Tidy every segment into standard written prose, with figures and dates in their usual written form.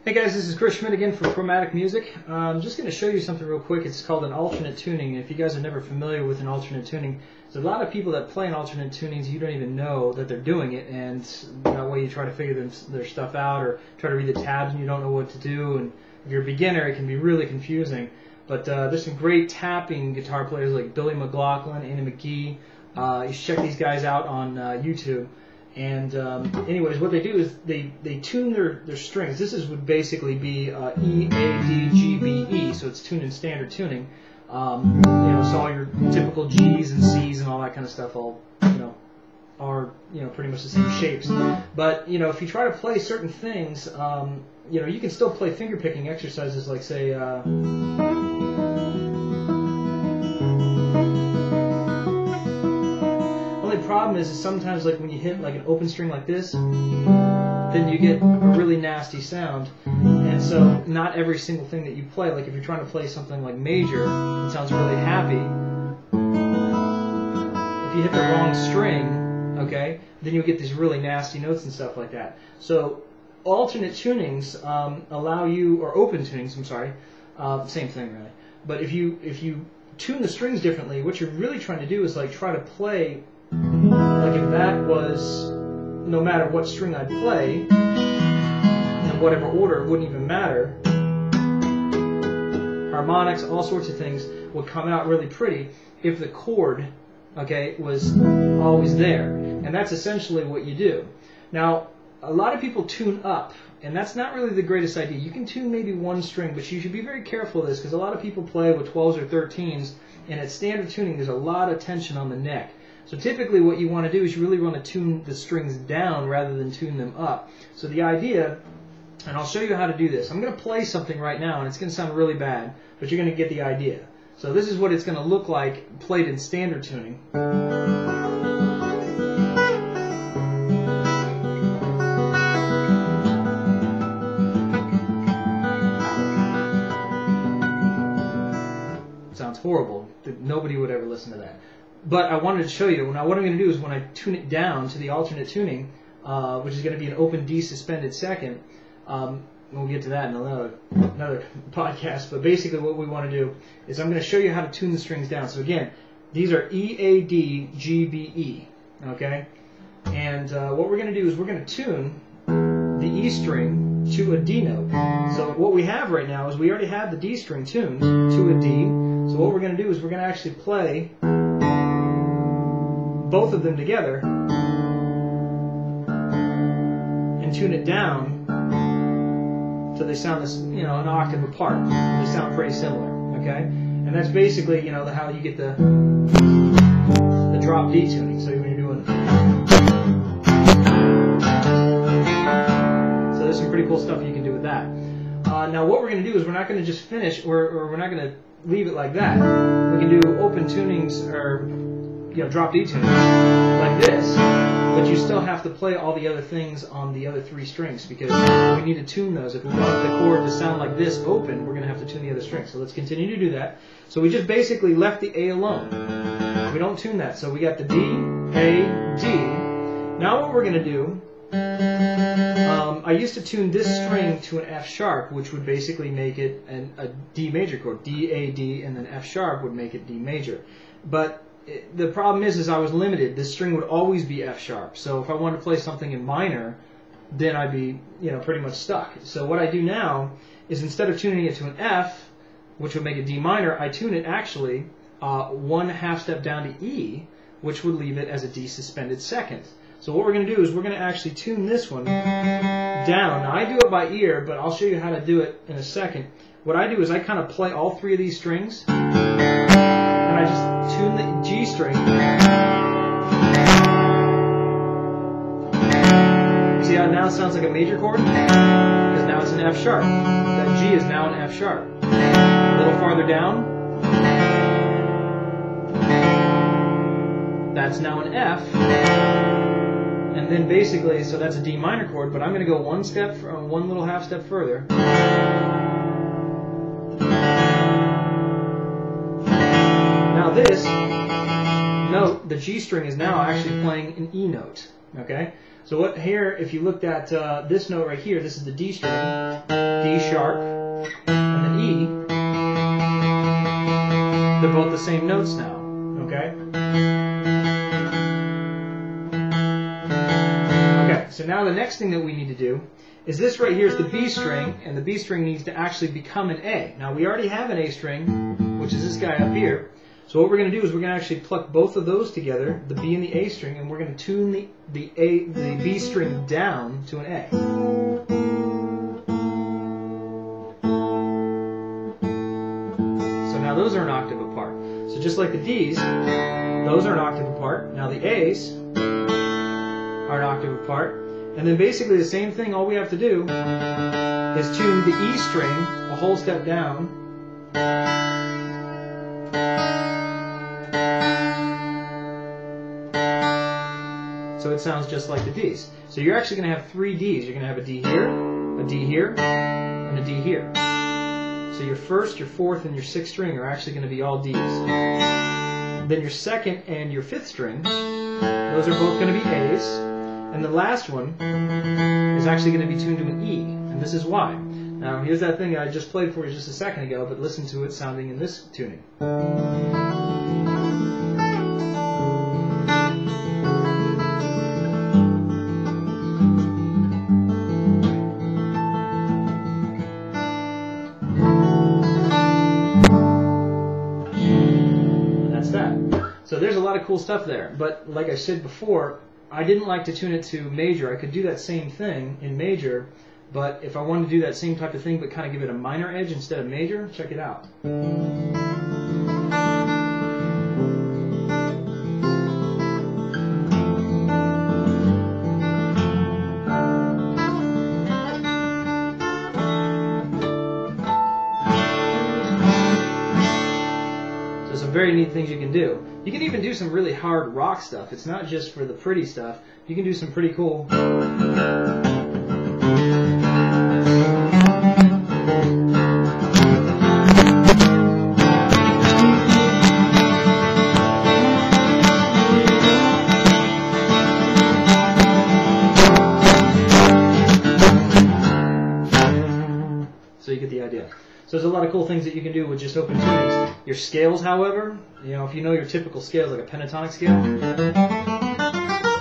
Hey guys, this is Chris Schmidt again from Chromatic Music. I'm just going to show you something real quick. It's called an alternate tuning. If you guys are never familiar with an alternate tuning, there's a lot of people that play in alternate tunings, you don't even know that they're doing it, and that way you try to figure their stuff out or try to read the tabs and you don't know what to do, and if you're a beginner it can be really confusing. But there's some great tapping guitar players like Billy McLaughlin, Andy McGee. You should check these guys out on YouTube. And anyways, what they do is they tune their strings. This would basically be E, A, D, G, B, E, so it's tuned in standard tuning. So all your typical G's and C's and all that kind of stuff all are pretty much the same shapes. But if you try to play certain things, you can still play finger picking exercises like say. Problem is sometimes like when you hit like an open string like this, then you get a really nasty sound, and so not every single thing that you play, like if you're trying to play something like major, it sounds really happy. If you hit the wrong string, okay, then you'll get these really nasty notes and stuff like that. So alternate tunings allow you, or open tunings, I'm sorry, same thing really. But if you tune the strings differently, what you're really trying to do is like try to play. Like if that was, no matter what string I'd play, in whatever order, it wouldn't even matter. Harmonics, all sorts of things would come out really pretty if the chord, okay, was always there. And that's essentially what you do. Now, a lot of people tune up, and that's not really the greatest idea. You can tune maybe one string, but you should be very careful of this because a lot of people play with 12s or 13s, and at standard tuning, there's a lot of tension on the neck. So typically what you want to do is you really want to tune the strings down rather than tune them up. So the idea, and I'll show you how to do this. I'm going to play something right now, and it's going to sound really bad, but you're going to get the idea. So this is what it's going to look like played in standard tuning. It sounds horrible. Nobody would ever listen to that. But I wanted to show you, what I'm going to do is when I tune it down to the alternate tuning, which is going to be an open D suspended second, we'll get to that in another podcast, but basically what we want to do is I'm going to show you how to tune the strings down. So again, these are E, A, D, G, B, E, okay? And what we're going to do is we're going to tune the E string to a D note. So what we have right now is we already have the D string tuned to a D, so what we're going to do is we're going to actually play both of them together and tune it down so they sound this, an octave apart. They sound pretty similar, okay? And that's basically, how you get the drop D tuning. So when you're doing, so there's some pretty cool stuff you can do with that. Now what we're going to do is we're not going to just finish, or we're not going to leave it like that. We can do open tunings or drop D tuning like this, but you still have to play all the other things on the other three strings because we need to tune those. If we want the chord to sound like this open, we're going to have to tune the other strings. So let's continue to do that. So we just basically left the A alone. We don't tune that. So we got the D, A, D. Now what we're going to do, I used to tune this string to an F sharp, which would basically make it a D major chord. D, A, D, and then F sharp would make it D major. But the problem is I was limited. This string would always be F sharp. So if I wanted to play something in minor, then I'd be pretty much stuck. So what I do now is instead of tuning it to an F, which would make it D minor, I tune it actually one half step down to E, which would leave it as a D suspended second. So what we're going to do is we're going to actually tune this one down. Now I do it by ear, but I'll show you how to do it in a second. What I do is I kind of play all three of these strings, and I just tune the G string. See how it now sounds like a major chord? Because now it's an F sharp. That G is now an F sharp. A little farther down, that's now an F. And then basically, so that's a D minor chord, but I'm going to go one little half step further. Now this note, the G string is now actually playing an E note. Okay? So what here, if you looked at this note right here, this is the D string. D sharp, and the E, they're both the same notes now, okay? Okay, so now the next thing that we need to do is this right here is the B string, and the B string needs to actually become an A. Now we already have an A string, which is this guy up here. So what we're going to do is we're going to actually pluck both of those together, the B and the A string, and we're going to tune the B string down to an A. So now those are an octave apart. So just like the D's, those are an octave apart. Now the A's are an octave apart. And then basically the same thing, all we have to do is tune the E string a whole step down. So it sounds just like the D's. So you're actually going to have 3 D's. You're going to have a D here, a D here, and a D here. So your first, your fourth, and your sixth string are actually going to be all D's. Then your second and your fifth string, those are both going to be A's. And the last one is actually going to be tuned to an E. And this is why. Now here's that thing I just played for you just a second ago, but listen to it sounding in this tuning. So there's a lot of cool stuff there, but like I said before, I didn't like to tune it to major. I could do that same thing in major, but if I wanted to do that same type of thing but kind of give it a minor edge instead of major, check it out. So some very neat things you can do. You can even do some really hard rock stuff. It's not just for the pretty stuff. You can do some pretty cool. So you get the idea. So there's a lot of cool things that you can do with just open tunings. Your scales, however, if you know your typical scales, like a pentatonic scale,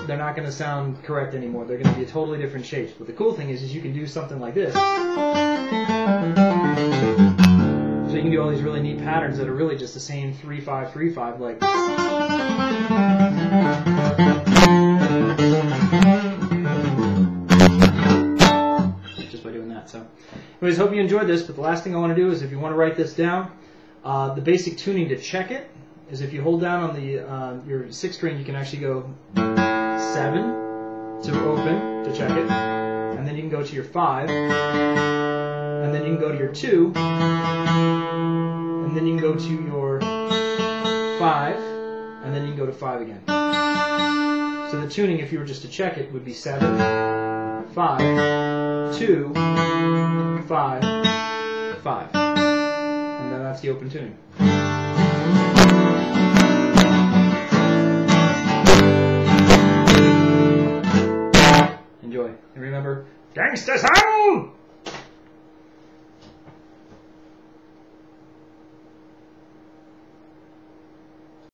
they're not going to sound correct anymore. They're going to be totally different shapes. But the cool thing is you can do something like this. So you can do all these really neat patterns that are really just the same 3-5, 3-5, like. Just by doing that. So, anyways, hope you enjoyed this. But the last thing I want to do is, if you want to write this down, the basic tuning to check it is if you hold down on the your sixth string, you can actually go 7 to open to check it, and then you can go to your 5, and then you can go to your 2, and then you can go to your 5, and then you can go to 5 again. So the tuning, if you were just to check it, would be 7, 5, 2, 5, 5. And then that's the open tuning. Enjoy. And remember, Gangsta sound!